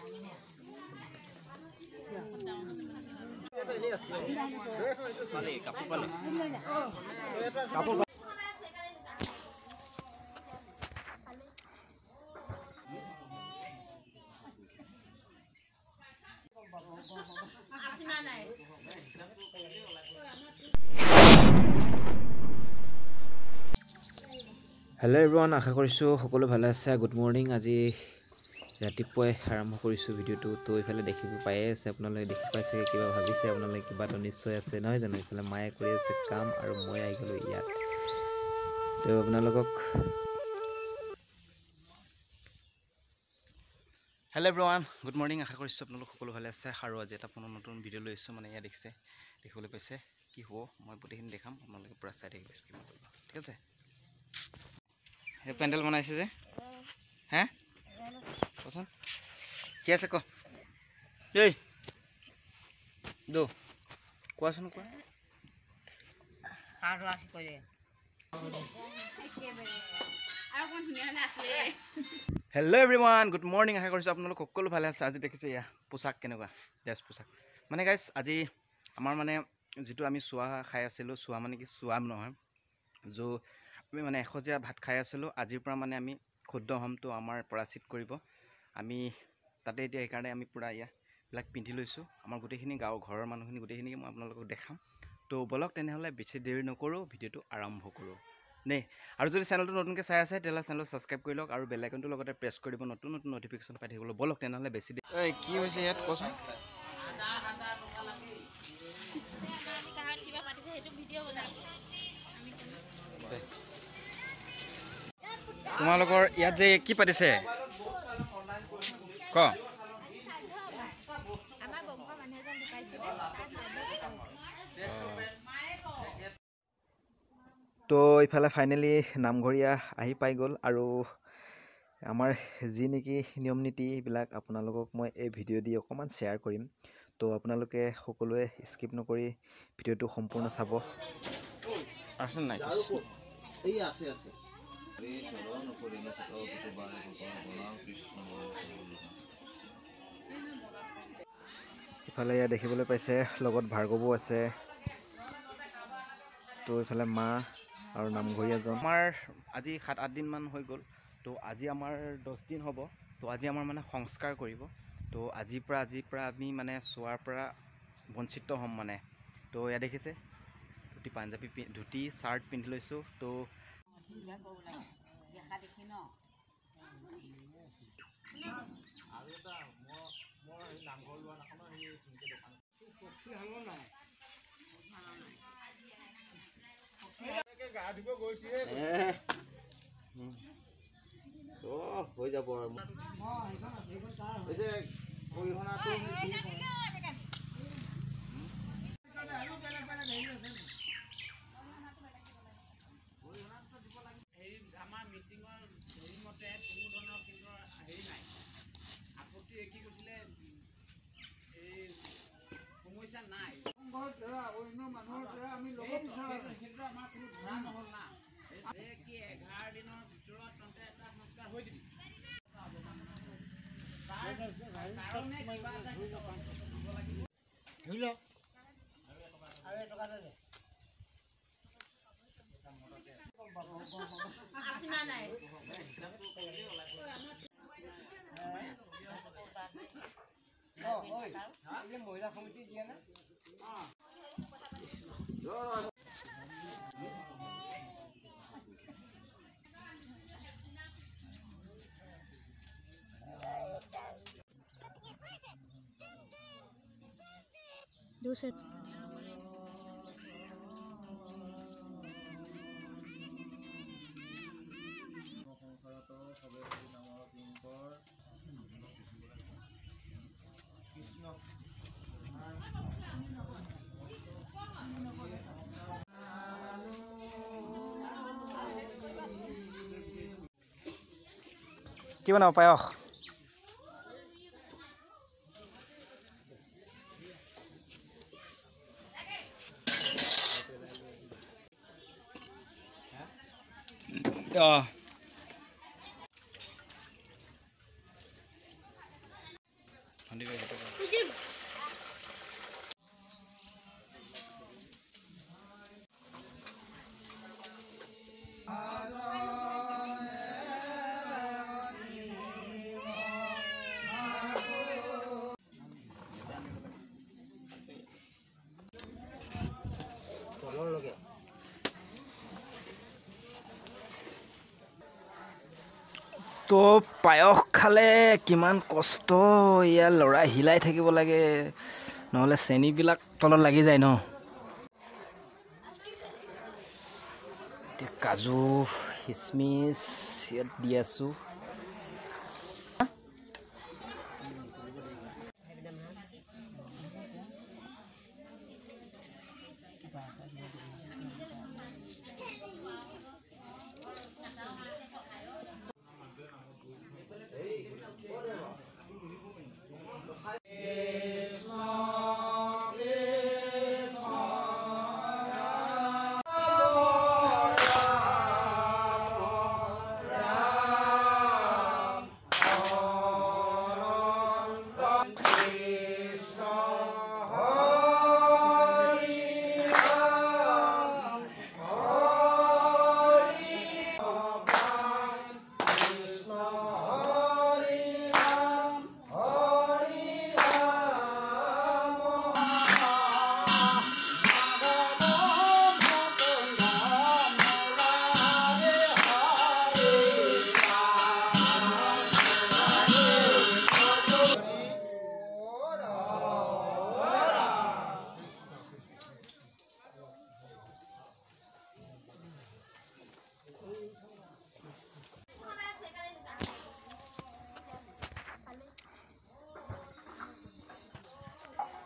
Hello everyone, আশা কৰিছো সকলো ভালে আছে। Good morning. আজি ৰাতিপুৱাই আৰম্ভ কৰিছো ভিডিওটো। তো ইফালে দেখিব পাই আছে, আপোনালোকে দেখি পাইছে, কিবা ভাবিছে আপোনালোকে, কিবা তো নিশ্চয় আছে নহয় জানো। ইফালে মায়ে কৰি আছে কাম আৰু মই আহি গলো ইয়াত। তো আপোনালোকক হেল্ল' এভৰিৱান, গুড মৰ্নিং। আশা কৰিছো আপোনালোক সকলো ভালে আছে আৰু আজি এটা পুনৰ নতুন ভিডিও লৈ আহিছো। মানে ইয়াত দেখিবলৈ পাইছে কি হ'ব, মই গোটেইখিনি দেখাম, আপোনালোকে পুৰা চাই থাকিব, স্কিপ নকৰিব, ঠিক আছে। এই পেণ্ডেল বনাইছে যে, হে কচোন কি আছে ক, এই কোৱাচোন কোৱা। Hello' everyone, good morning. আশা কৰিছোঁ আপোনালোক সকলো ভালে আছে। আজি দেখিছে এয়া পোচাক কেনেকুৱা, ড্ৰেছ পোচাক। মানে গাইছ, আজি আমাৰ মানে যিটো আমি চোৱা খাই আছিলোঁ, চোৱা মানে কি, চোৱা নহয় আমি মানে এসজীয়া ভাত খাই আছিলোঁ। আজিৰ পৰা মানে আমি ক্ষুদ্ৰ হ'মটো আমাৰ পৰাচিত কৰিব। আমি তাতে এতিয়া সেইকাৰণে আমি পূৰা ইয়াবিলাক পিন্ধি লৈছোঁ। আমাৰ গোটেইখিনি গাঁৱৰ ঘৰৰ মানুহখিনি গোটেইখিনিকে মই আপোনালোকক দেখাম। তো বলক তেনেহ'লে বেছি দেৰি নকৰোঁ, ভিডিঅ'টো আৰম্ভ কৰোঁ নে। আৰু যদি চেনেলটো নতুনকৈ চাই আছে তেতিয়াহ'লে চেনেলটো ছাবস্ক্ৰাইব কৰি লওক আৰু বেল আইকনটোৰ লগতে প্ৰেছ কৰিব, নতুন নতুন নটিফিকেশ্যন পাই থাকিবলৈ। বলক তেনেহ'লে বেছি দেৰি। কি হৈছে ইয়াত কচোন। তোমালোকৰ ইয়াত যে কি পাতিছে ক। তো ইফালে ফাইনেলি নামঘৰীয়া আহি পাই গ'ল আৰু আমাৰ যি নেকি নিয়ম নীতিবিলাক আপোনালোকক মই এই ভিডিঅ' দি অকণমান শ্বেয়াৰ কৰিম। তো আপোনালোকে সকলোৱে স্কিপ নকৰি ভিডিঅ'টো সম্পূৰ্ণ চাব। আছে নাই আছে ইফালে ইয়াত দেখিবলৈ পাইছে, লগত ভাৰ্গৱো আছে। তো এইফালে মা আৰু নামঘৰীয়াজন। আমাৰ আজি 7-8 দিনমান হৈ গ'ল। তো আজি আমাৰ 10 দিন হ'ব। তো আজি আমাৰ মানে সংস্কাৰ কৰিব। তো আজিৰ পৰা আমি মানে চোৱাৰ পৰা বঞ্চিত হ'ম মানে। তো ইয়াত দেখিছে পাঞ্জাবী ধুতি চাৰ্ট পিন্ধি লৈছোঁ। তো হৈ যাব আৰু আমাৰ মিটিঙৰ মতে কোনো ধৰণৰ কিন্তু হেৰি নাই, আপত্তি কি কৈছিলে, এই সমস্যা নাই। অন্য মানুহৰ পৰা আমি ল'ব বিচাৰোঁ, সেইটো আমাৰ কোনো ধৰা নহ'ল না। যে কি 11 দিনৰ ভিতৰত তন্তে এটা সংস্কাৰ হৈ দিবি, তাৰ কাৰণে কিবা এটা দিব লাগিব। ধৰি লওক আৰু এটকা দে নাই মহিলা সমিতি দিয়ে না। Duset. কি বনাব পায়স? তো পায়স খালে কিমান কষ্ট ইয়াৰ ল'ৰাই হিলাই থাকিব লাগে নহ'লে চেনিবিলাক তলত লাগি যায় ন এতিয়া কাজু কিচমিচ ইয়াত দি আছোঁ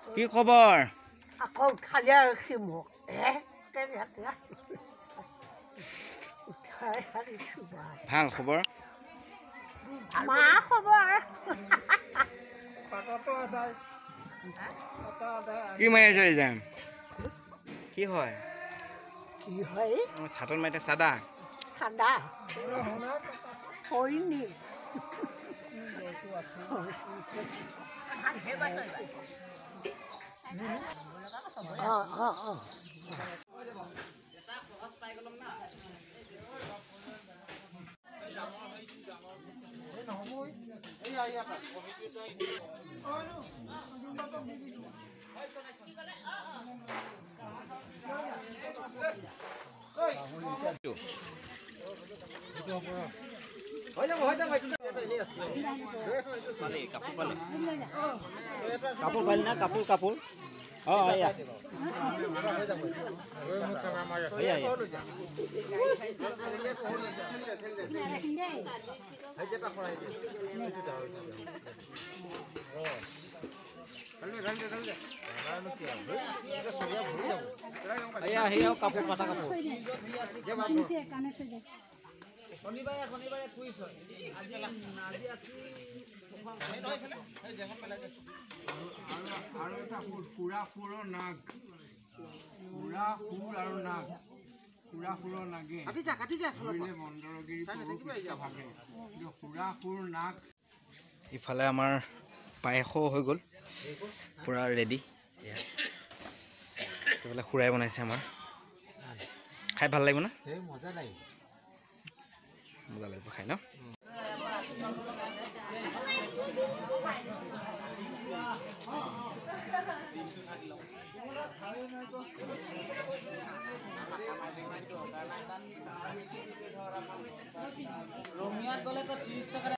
কি খবৰ আকৌ খালি আৰু সি মোক ভাল খবৰ মা খবৰ কি মাৰি আছে যাম কি হয় কি হয় চাটত মাৰিতে চাদা ঠাণ্ডা হয়নি কাপোৰ পালি না কাপোৰ কাপোৰ অঁ এয়া এয়া কাপোৰ কটা কাপোৰ শনিবাৰে কুইজ হয় আৰু এটা সুৰা সুৰৰ নাগ সুৰা সুৰ আৰু নাগ সুৰা সুৰৰ নাগে ধৰিলে বন্দৰগিৰি ভাগে কিন্তু সুৰা সুৰ নাগ ইফালে আমাৰ পায়সো হৈ গ'ল পূৰা ৰেডি এইফালে খুৰাই বনাইছে আমাৰ খাই ভাল লাগিব না মজা লাগিব মজা লাগিব খাই ন ৰঙিয়াত গ'লে তো 30 টকা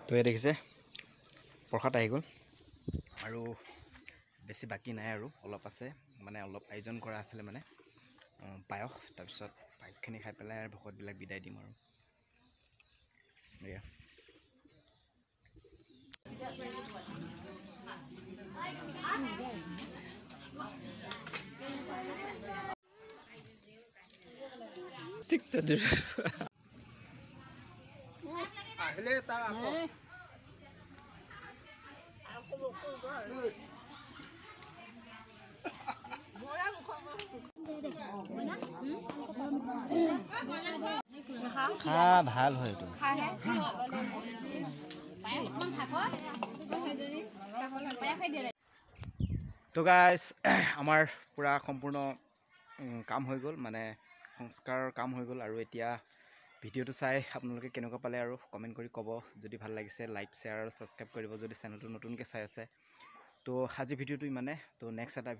তো এই দেখিছে প্ৰসাদ আহি গ'ল আৰু বেছি বাকী নাই আৰু অলপ আছে মানে অলপ আয়োজন কৰা আছিলে মানে পায়স তাৰপিছত পায়সখিনি খাই পেলাই আৰু ভকতবিলাক বিদায় দিম আৰু এয়া ঠিক তো আহিলে তাৰ আকৌ খা ভাল হয় এইটো তো গাইজ আমাৰ পূৰা সম্পূৰ্ণ কাম হৈ গ'ল মানে সংস্কাৰৰ কাম হৈ গ'ল আৰু এতিয়া ভিডিঅ'টো চাই আপোনালোকে কেনেকুৱা পালে আৰু কমেণ্ট কৰি ক'ব যদি ভাল লাগিছে লাইক শ্বেয়াৰ আৰু ছাবস্ক্ৰাইব কৰিব যদি চেনেলটো নতুনকৈ চাই আছে তো আজি ভিডিঅ'টো ইমানে তো নেক্সট এটা